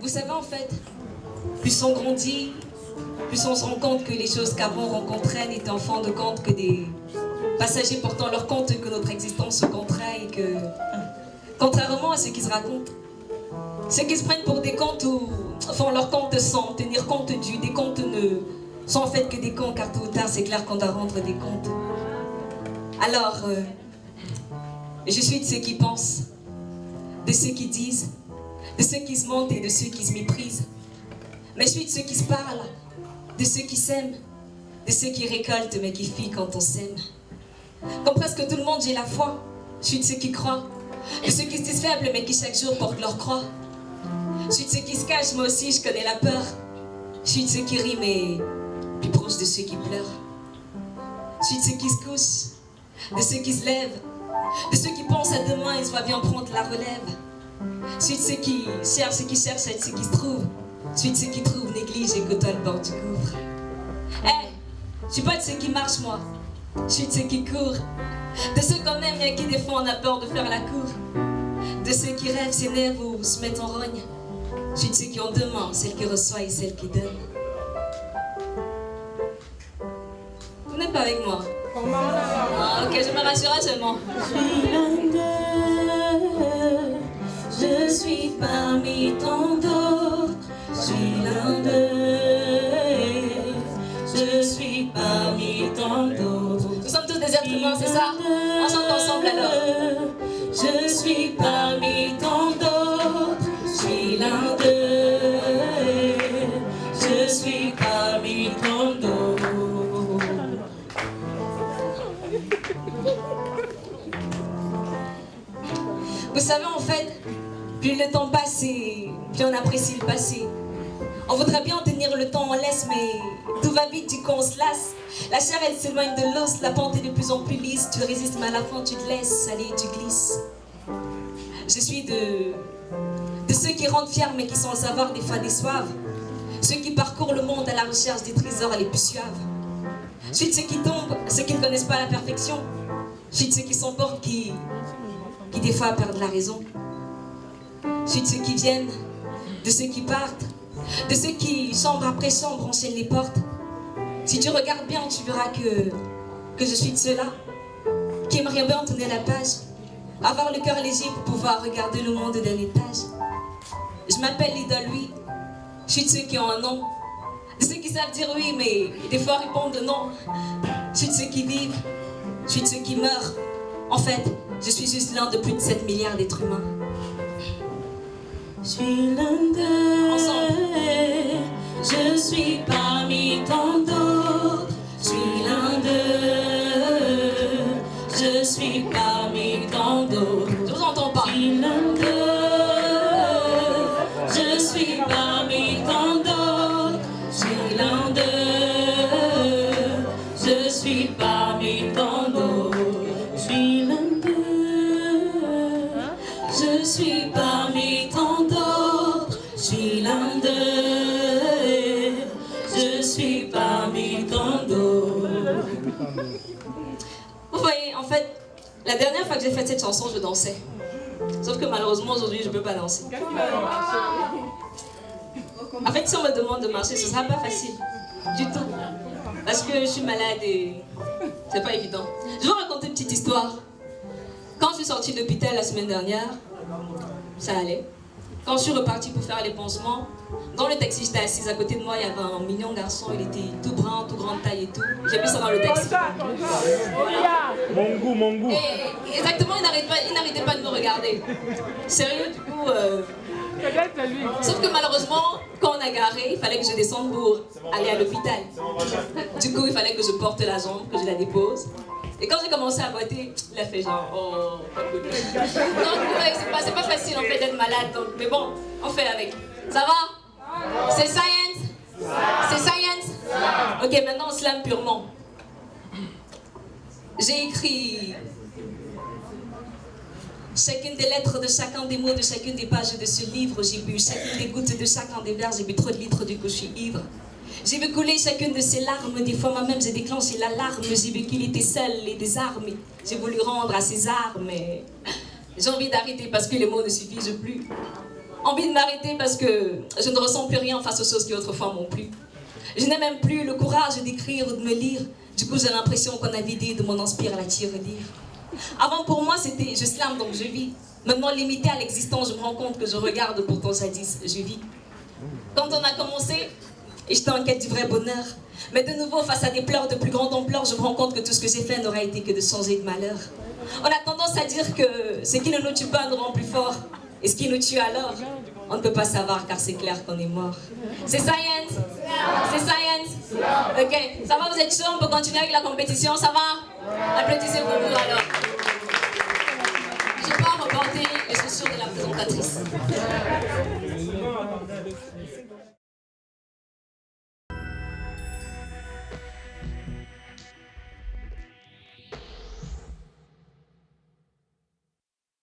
Vous savez, en fait, plus on grandit, plus on se rend compte que les choses qu'avant rencontraient n'étaient en fin de compte que des passagers portant leur compte, que notre existence se compterait et que, contrairement à ceux qui se racontent, ceux qui se prennent pour des comptes ou font leur compte sans tenir compte du décompte ne sont en fait que des comptes, car tôt ou tard c'est clair qu'on doit rendre des comptes. Alors, je suis de ceux qui pensent, de ceux qui disent, de ceux qui se mentent et de ceux qui se méprisent. Mais je suis de ceux qui se parlent, de ceux qui s'aiment, de ceux qui récoltent mais qui fuient quand on s'aime. Comme presque tout le monde, j'ai la foi. Je suis de ceux qui croient, de ceux qui se disent faibles mais qui chaque jour portent leur croix. Je suis de ceux qui se cachent, moi aussi je connais la peur. Je suis de ceux qui rient mais plus proche de ceux qui pleurent. Je suis de ceux qui se couchent, de ceux qui se lèvent, de ceux qui pensent à demain et se voient bien prendre la relève. Je suis de ceux qui cherchent à être ceux qui se trouvent. Je suis de ceux qui trouvent, négligent et côtoient le bord du gouffre. Je suis pas de ceux qui marchent, moi. Je suis de ceux qui courent. De ceux qu'on aime et à qui des fois on a peur de faire la cour. De ceux qui rêvent, s'énervent ou se mettent en rogne. Je suis de ceux qui ont deux mains, celle qui reçoit et celle qui donne. Vous n'êtes pas avec moi? Ah, ok, je me rassurerai seulement. Je suis parmi tant d'autres. Je suis l'un d'eux. Je suis parmi tant d'autres. Nous sommes tous des êtres humains, c'est ça? On chante ensemble alors. Je suis parmi tant d'autres. Je suis l'un d'eux. Je suis parmi tant d'autres. Vous savez, en fait, plus le temps passe et plus on apprécie le passé. On voudrait bien tenir le temps en laisse, mais tout va vite, du coup on se lasse. La chair elle s'éloigne de l'os, la pente est de plus en plus lisse. Tu résistes mais à la fin tu te laisses aller, tu glisses. Je suis de ceux qui rendent fiers mais qui sans le savoir des fois déçoivent. Ceux qui parcourent le monde à la recherche des trésors les plus suaves. Je suis de ceux qui tombent, ceux qui ne connaissent pas la perfection. Je suis de ceux qui s'emportent, qui des fois perdent la raison. Je suis de ceux qui viennent, de ceux qui partent, de ceux qui, chambre après chambre, enchaînent les portes. Si tu regardes bien, tu verras que je suis de ceux-là, qui aimeraient bien tourner la page, avoir le cœur léger pour pouvoir regarder le monde d'un étage. Je m'appelle l'idole, oui. Je suis de ceux qui ont un nom, de ceux qui savent dire oui, mais des fois répondent non. Je suis de ceux qui vivent, je suis de ceux qui meurent. En fait, je suis juste l'un de plus de 7 milliards d'êtres humains. Je suis l'un d'eux. Ensemble. Je suis parmi tant d'autres. Je suis l'un d'eux. Je suis parmi tant d'autres. Je vous entends pas. Je suis l'un d'eux. Je suis parmi tant d'autres. Je suis l'un d'eux. Je suis parmi tant d'autres. Je suis l'un d'eux. Je suis parmi tant d'autres. Je suis l'un d'eux. Je suis parmi tant d'autres. Vous voyez, en fait, la dernière fois que j'ai fait cette chanson, je dansais. Sauf que malheureusement, aujourd'hui, je ne peux pas danser. En fait, si on me demande de marcher, ce ne sera pas facile. Du tout. Parce que je suis malade et c'est pas évident. Je vais vous raconter une petite histoire. Quand je suis sortie de l'hôpital la semaine dernière, ça allait. Quand je suis repartie pour faire les pansements, dans le taxi, j'étais assise à côté de moi, il y avait un mignon garçon, il était tout brun, tout grande taille et tout. J'ai vu ça dans le taxi. Voilà. Mon goût. Et exactement, il n'arrêtait pas de me regarder. Sérieux, du coup. Sauf que malheureusement, quand on a garé, il fallait que je descende pour aller à l'hôpital. Du coup, il fallait que je porte la jambe, que je la dépose. Et quand j'ai commencé à boiter, il a fait genre, oh, pas cool. Donc, ouais, c'est pas facile en fait d'être malade. Donc, mais bon, on fait avec. Ça va? C'est science? C'est science? Ok, maintenant on slam purement. J'ai écrit chacune des lettres de chacun des mots de chacune des pages de ce livre. J'ai bu chacune des gouttes de chacun des vers. J'ai bu trop de litres, du coup je suis ivre. J'ai vu couler chacune de ses larmes. Des fois moi-même j'ai déclenché l'alarme. J'ai vu qu'il était seul et désarmé. J'ai voulu rendre à ses armes, mais j'ai envie d'arrêter parce que les mots ne suffisent plus. envie de m'arrêter parce que je ne ressens plus rien face aux choses qui autrefois m'ont plu. Je n'ai même plus le courage d'écrire ou de me lire. Du coup, j'ai l'impression qu'on a vidé de mon inspire la tirelire. Avant, pour moi, c'était je slame donc je vis. Maintenant, limité à l'existence, je me rends compte que je regarde, pourtant jadis, je vis. Quand on a commencé, et j'étais en quête du vrai bonheur, mais de nouveau, face à des pleurs de plus grande ampleur, je me rends compte que tout ce que j'ai fait n'aura été que de changer de malheur. On a tendance à dire que ce qui ne nous tue pas nous rend plus forts. Et ce qui nous tue alors, on ne peut pas savoir car c'est clair qu'on est mort. C'est science? C'est science? Ok, ça va, vous êtes chaud? On peut continuer avec la compétition, ça va? Applaudissez pour vous alors. Je vais pas reporter les chaussures de la présentatrice.